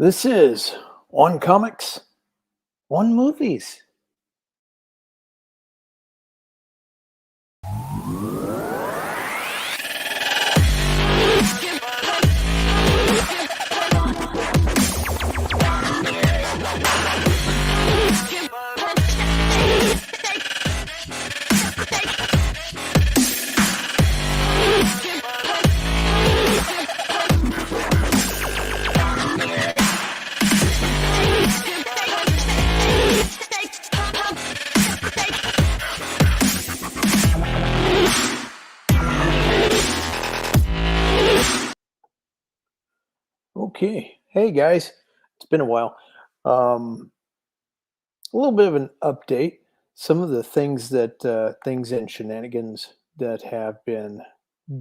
This is On Comics, On Movies. Okay. Hey guys, it's been a while. Um, a little bit of an update. Some of the things and shenanigans that have been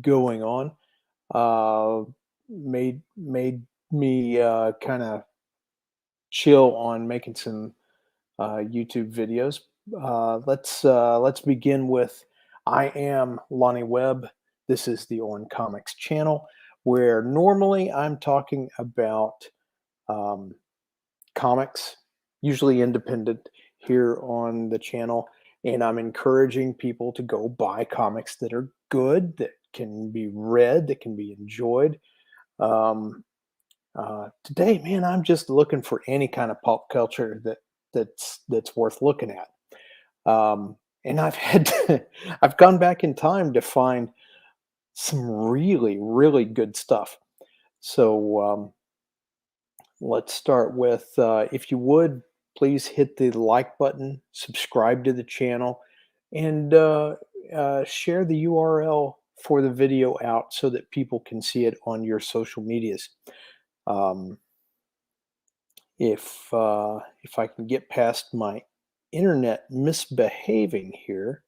going on uh, made me kind of chill on making some YouTube videos. Let's begin with I am Lonnie Webb. This is the On Comics channel, where normally I'm talking about um, comics, usually independent, here on the channel, and I'm encouraging people to go buy comics that are good, that can be read, that can be enjoyed. Um, Today, man, I'm just looking for any kind of pop culture that's worth looking at. And I've I've gone back in time to find some really good stuff. So let's start with, if you would, please hit the like button, subscribe to the channel, and share the URL for the video out so that people can see it on your social medias. Um, if I can get past my internet misbehaving here,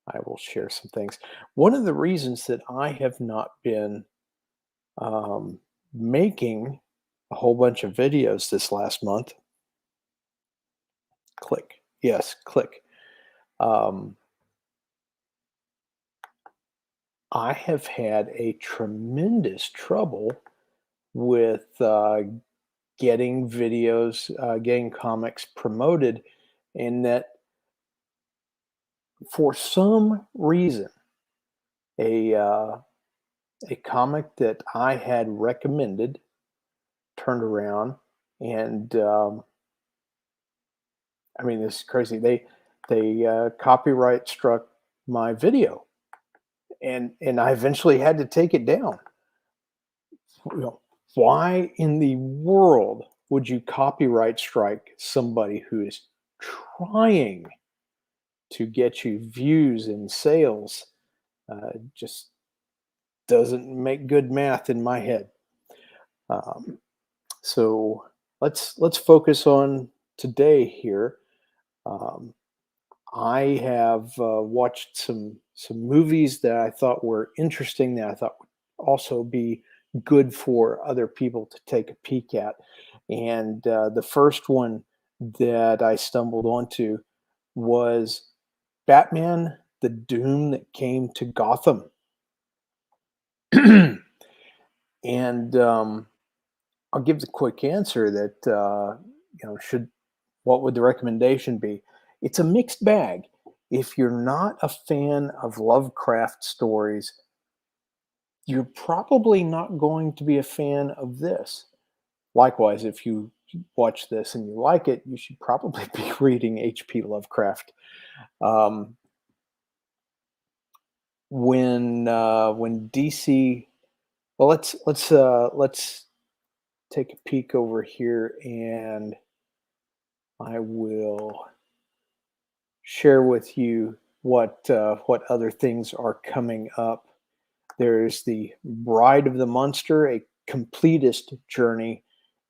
I will share some things. One of the reasons that I have not been um, making a whole bunch of videos this last month, click, yes, click. Um, I have had a tremendous trouble with getting comics promoted, and that for some reason, a a comic that I had recommended turned around and I mean, this is crazy. They copyright struck my video, and I eventually had to take it down. You know, why in the world would you copyright strike somebody who is trying to get you views and sales? Just doesn't make good math in my head. Um, so let's focus on today here. Um, I have watched some movies that I thought were interesting, that I thought would also be good for other people to take a peek at. And the first one that I stumbled onto was Batman: The Doom That Came to Gotham. And I'll give the quick answer that should what would the recommendation be? It's a mixed bag. If you're not a fan of Lovecraft stories, you're probably not going to be a fan of this. Likewise, if you watch this and you like it, you should probably be reading H.P. Lovecraft. Um, when DC, well, let's take a peek over here, and I will share with you what other things are coming up. There's the Bride of the Monster, a completist journey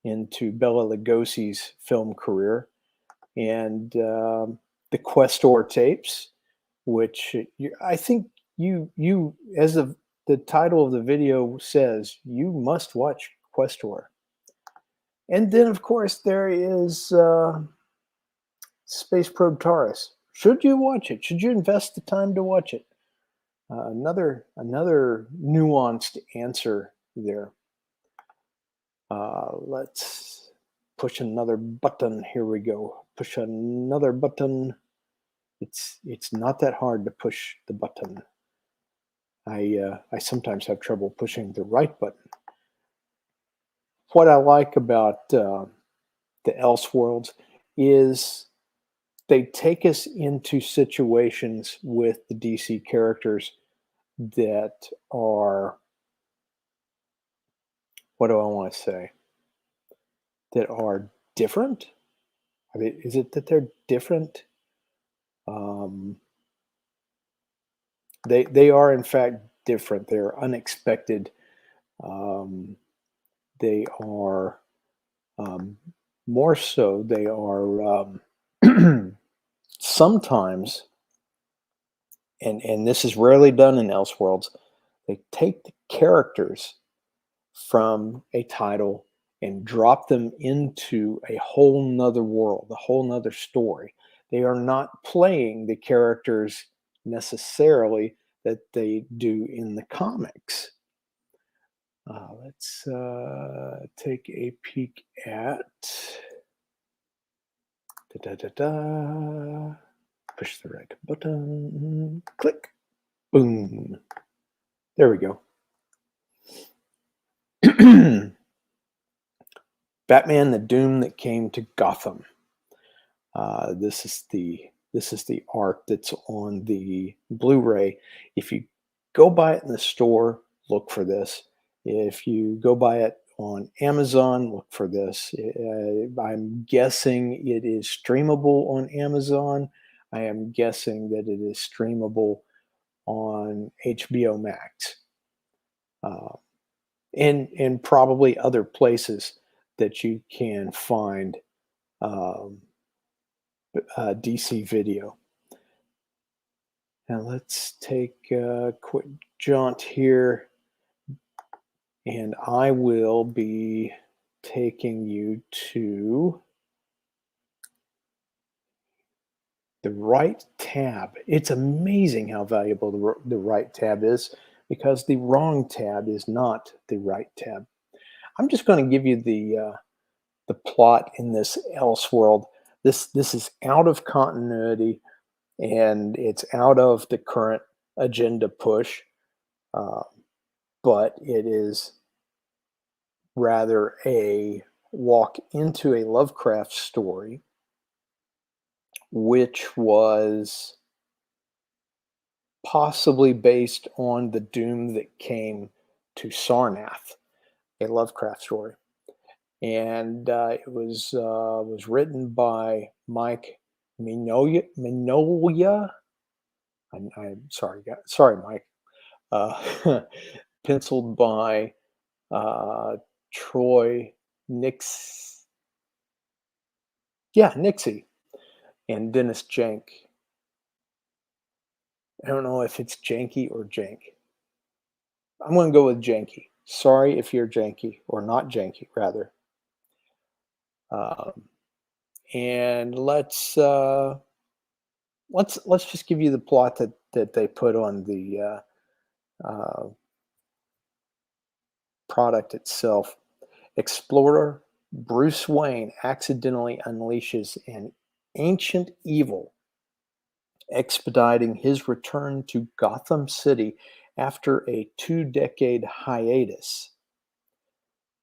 into Bela Lugosi's film career, and the Questor tapes, which I think you as the title of the video says, you must watch Questor. And then, of course, there is Space Probe Taurus. Should you watch it? Should you invest the time to watch it? Another nuanced answer there. Let's push another button. Here we go. Push another button. It's not that hard to push the button. I sometimes have trouble pushing the right button. What I like about the Elseworlds is they take us into situations with the DC characters that are, what do I want to say, that are different. I mean, is it that they're different? Um, they are in fact different. They're unexpected. Um, they are um, more so. They are sometimes, and this is rarely done in Elseworlds. They take the characters from a title and drop them into a whole nother world, a whole nother story. They are not playing the characters necessarily that they do in the comics. Let's take a peek at da, da, da, da. Push the right button, click, boom. There we go. Batman: The Doom That Came to Gotham. This is the art that's on the Blu-ray. If you go buy it in the store, look for this. If you go buy it on Amazon, look for this. I'm guessing it is streamable on Amazon. I am guessing that it is streamable on HBO Max, uh, and probably other places that you can find um, DC video. Now let's take a quick jaunt here, and I will be taking you to the right tab. It's amazing how valuable the right tab is, because the wrong tab is not the right tab. I'm just going to give you the plot in this Elseworld. This is out of continuity, and it's out of the current agenda push, uh, but it is rather a walk into a Lovecraft story, which was possibly based on the doom that came to Sarnath, a Lovecraft story. And it was written by Mike Mignola. I'm sorry, sorry, Mike. Penciled by Troy Nixie, and Dennis Jank. I don't know if it's Janky or Jank. I'm going to go with Janky. Sorry if you're Janky, or not Janky, rather. Um, and let's just give you the plot that they put on the product itself. Explorer Bruce Wayne accidentally unleashes an ancient evil, expediting his return to Gotham City after a 2-decade hiatus.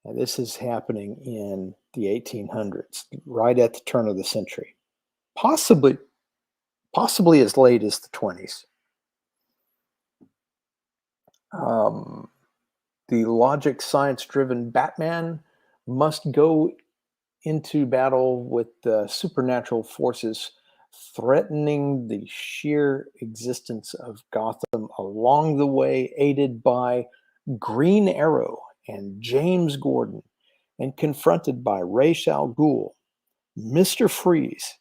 And this is happening in the 1800s, right at the turn of the century, possibly as late as the 20s. The logic, science-driven Batman must go into battle with the supernatural forces threatening the sheer existence of Gotham along the way, aided by Green Arrow and James Gordon, and confronted by Ra's al Ghul, Mr. Freeze,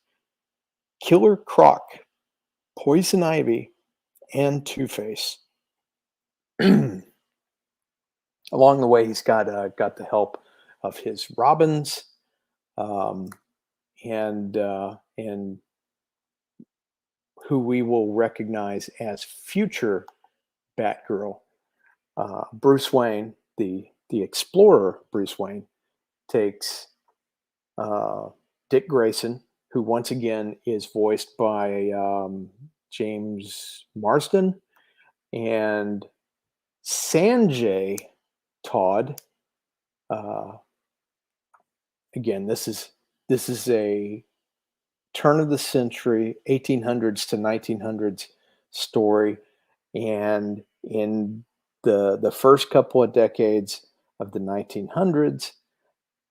Killer Croc, Poison Ivy, and Two-Face. Along the way, he's got the help of his Robins, um, and who we will recognize as future Batgirl. Bruce Wayne, the explorer Bruce Wayne, takes uh, Dick Grayson, who once again is voiced by James Marsden, and Sanjay Todd. Uh, Again, this is a turn of the century, 1800s to 1900s story, and in the first couple of decades of the 1900s,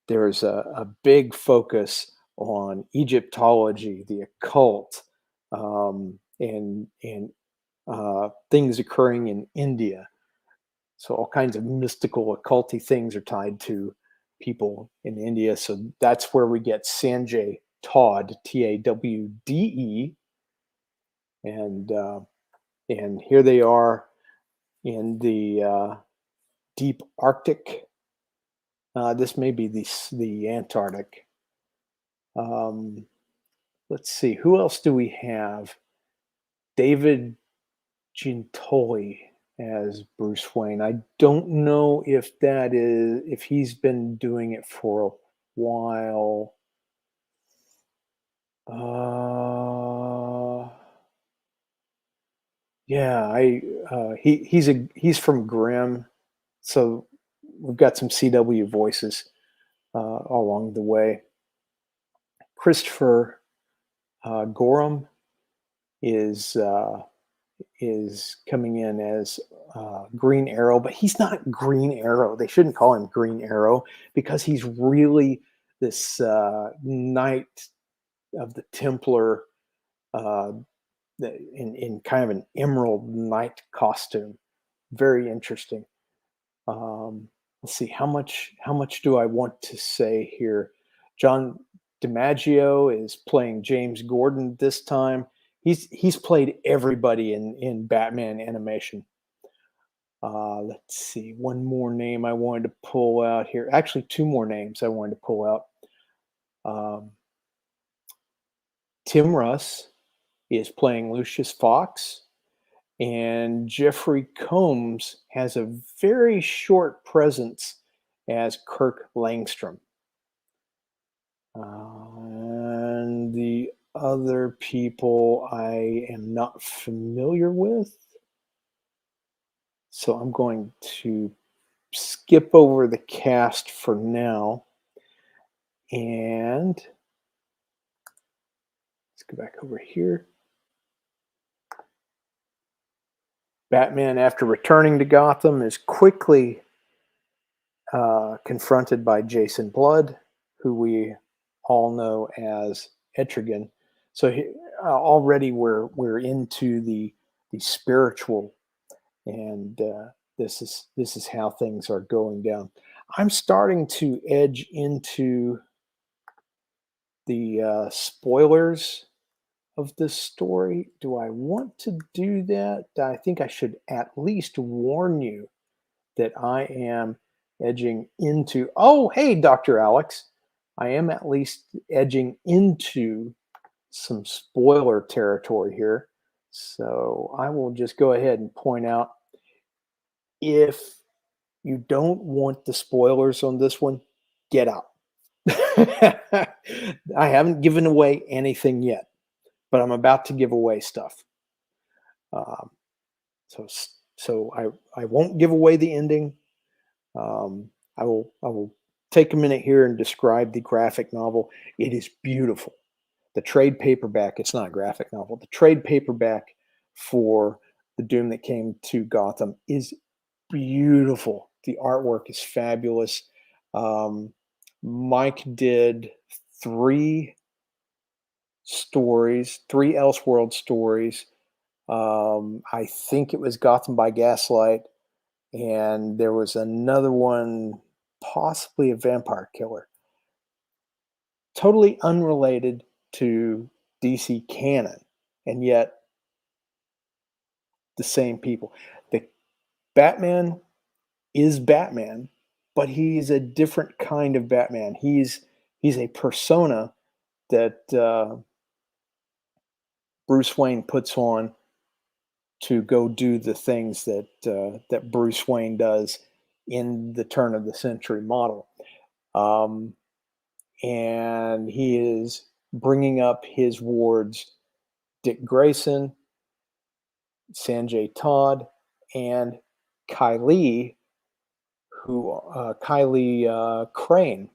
there's a big focus on Egyptology, the occult, and things occurring in India. So all kinds of mystical, occulty things are tied to people in India. So that's where we get Sanjay Todd, Tawde, and here they are in the deep Arctic. This may be the Antarctic. Um, let's see, who else do we have? David Gintoli as Bruce Wayne. I don't know if he's been doing it for a while. Uh, yeah, he's from Grimm, so we've got some CW voices along the way. Christopher Gorham is is coming in as Green Arrow, but he's not Green Arrow. They shouldn't call him Green Arrow because he's really this Knight of the Templar uh, in kind of an emerald knight costume. Very interesting. Let's see how much do I want to say here. John DiMaggio is playing James Gordon this time. He's played everybody in Batman animation. Let's see, one more name I wanted to pull out here. Actually, two more names I wanted to pull out. Um, Tim Russ is playing Lucius Fox, and Jeffrey Combs has a very short presence as Kirk Langstrom. And the other people I am not familiar with. So I'm going to skip over the cast for now. And let's go back over here. Batman, after returning to Gotham, is quickly confronted by Jason Blood, who we all know as Etrigan. So already we're into the spiritual, and this is how things are going down. I'm starting to edge into the spoilers of this story. Do I want to do that? I think I should at least warn you that I am edging into. Oh, hey, Dr. Alex. I am at least edging into some spoiler territory here. So I will just go ahead and point out, if you don't want the spoilers on this one, get out. I haven't given away anything yet, but I'm about to give away stuff. Um, so so I won't give away the ending. I will take a minute here and describe the graphic novel. It is beautiful. The trade paperback, it's not a graphic novel. The trade paperback for The Doom That Came to Gotham is beautiful. The artwork is fabulous. Um, Mike did three stories, three Elseworld stories. I think it was Gotham by Gaslight, and there was another one, possibly a vampire killer. Totally unrelated to DC canon, and yet the same people. The Batman is Batman, but he's a different kind of Batman. He's a persona that Bruce Wayne puts on to go do the things that Bruce Wayne does in the turn of the century model. Um, and he is bringing up his wards, Dick Grayson, Sanjay Todd, and Kylie, Kylie Crane,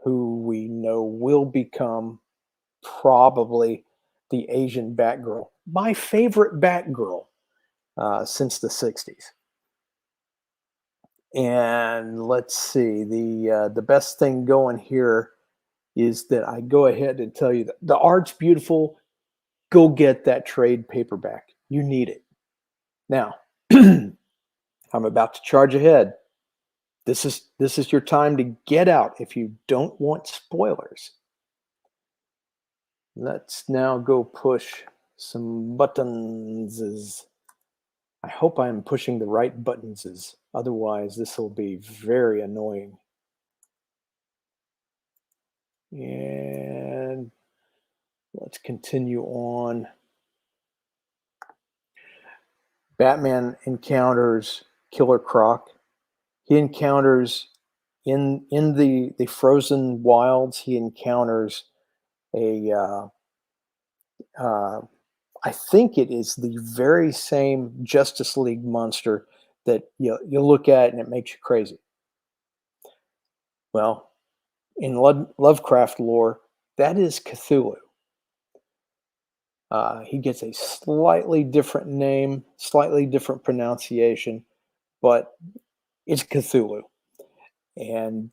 who we know will become probably the Asian Batgirl, my favorite Batgirl since the '60s. And let's see, the best thing going here is that I go ahead and tell you that the art's beautiful. Go get that trade paperback. You need it. Now, I'm about to charge ahead. This is your time to get out if you don't want spoilers. Let's now go push some buttons. I hope I'm pushing the right buttons. Otherwise, this will be very annoying. And let's continue on. Batman encounters Killer Croc. He encounters in the frozen wilds. He encounters a uh, I think it is the very same Justice League monster that you look at and it makes you crazy. Well, in Lovecraft lore, that is Cthulhu. He gets a slightly different name, slightly different pronunciation, but it's Cthulhu. And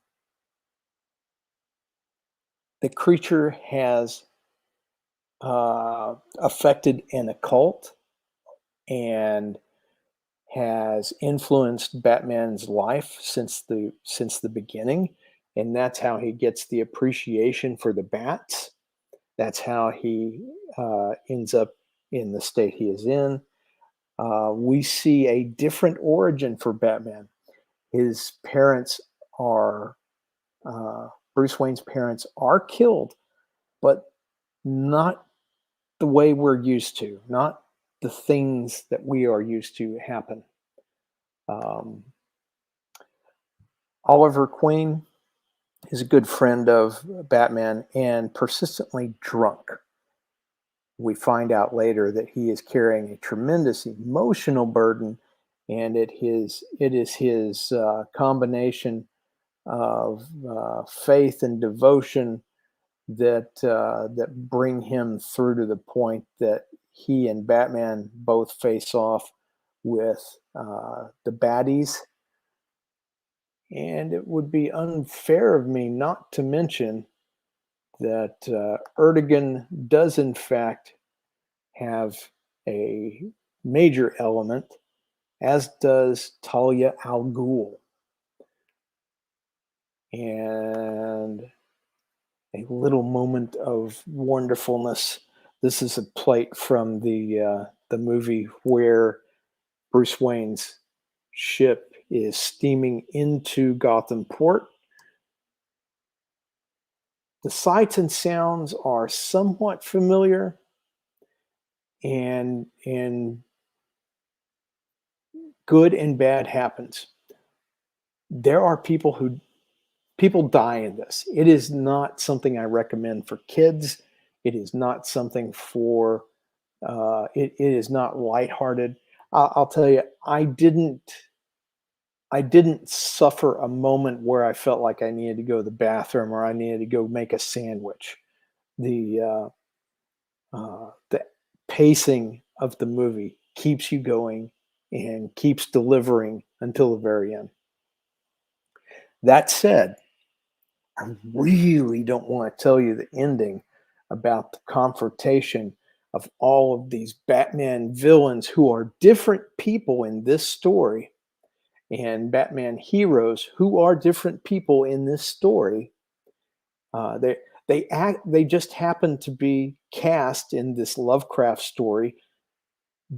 the creature has affected an occult and has influenced Batman's life since the beginning, and that's how he gets the appreciation for the bats. That's how he ends up in the state he is in. We see a different origin for Batman. His parents are Bruce Wayne's parents are killed, but not the way we're used to, not the things that we are used to happen. Um, Oliver Queen is a good friend of Batman and persistently drunk. We find out later that he is carrying a tremendous emotional burden, and it is his combination of faith and devotion that bring him through to the point that he and Batman both face off with the baddies. And it would be unfair of me not to mention that Erdogan does, in fact, have a major element, as does Talia al Ghul. And a little moment of wonderfulness. This is a plate from the movie where Bruce Wayne's ship is steaming into Gotham Port. The sights and sounds are somewhat familiar, and good and bad happens. There are people die in this. It is not something I recommend for kids. It is not something for it is not lighthearted. I'll tell you, I didn't suffer a moment where I felt like I needed to go to the bathroom or I needed to go make a sandwich. The pacing of the movie keeps you going and keeps delivering until the very end. That said, I really don't want to tell you the ending about the confrontation of all of these Batman villains who are different people in this story and Batman heroes who are different people in this story. Uh, they they just happen to be cast in this Lovecraft story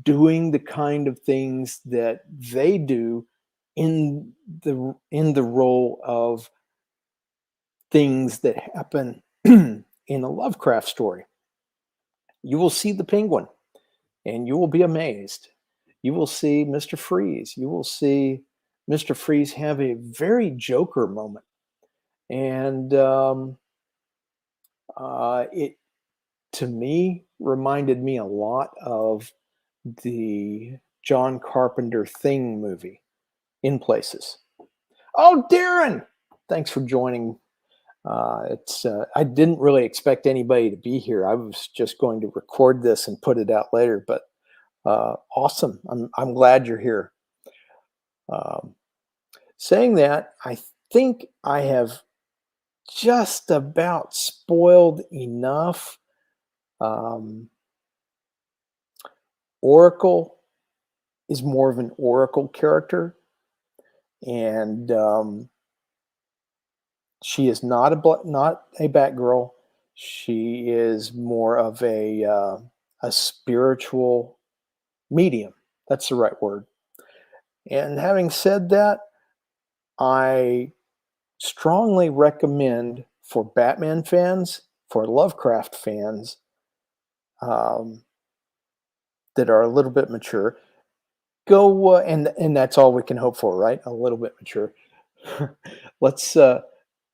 doing the kind of things that they do in the role of things that happen in a Lovecraft story. You will see the Penguin and you will be amazed. You will see Mr. Freeze. You will see Mr. Freeze have a very Joker moment. And It to me reminded me a lot of the John Carpenter Thing movie in places. Oh, Darren, thanks for joining. It's I didn't really expect anybody to be here. I was just going to record this and put it out later, but awesome. I'm glad you're here. Um, saying that, I think I have just about spoiled enough. Um, Oracle is more of an Oracle character, and she is not not a Batgirl. She is more of a spiritual medium. That's the right word. And having said that, I strongly recommend for Batman fans, for Lovecraft fans um, that are a little bit mature, go and that's all we can hope for, right? A little bit mature. let's uh,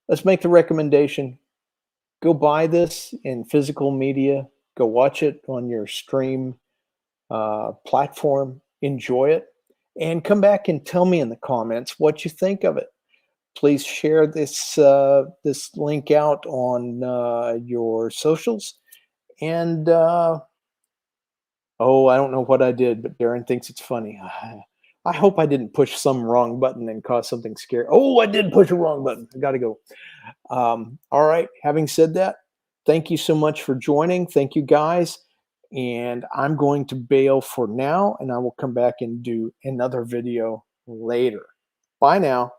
let's make the recommendation. Go buy this in physical media. Go watch it on your stream platform. Enjoy it, and come back and tell me in the comments what you think of it. Please share this link out on your socials. And oh, I don't know what I did, but Darren thinks it's funny. I hope I didn't push some wrong button and cause something scary. Oh, I did push a wrong button. I got to go. All right. Having said that, thank you so much for joining. Thank you, guys. And I'm going to bail for now, and I will come back and do another video later. Bye now.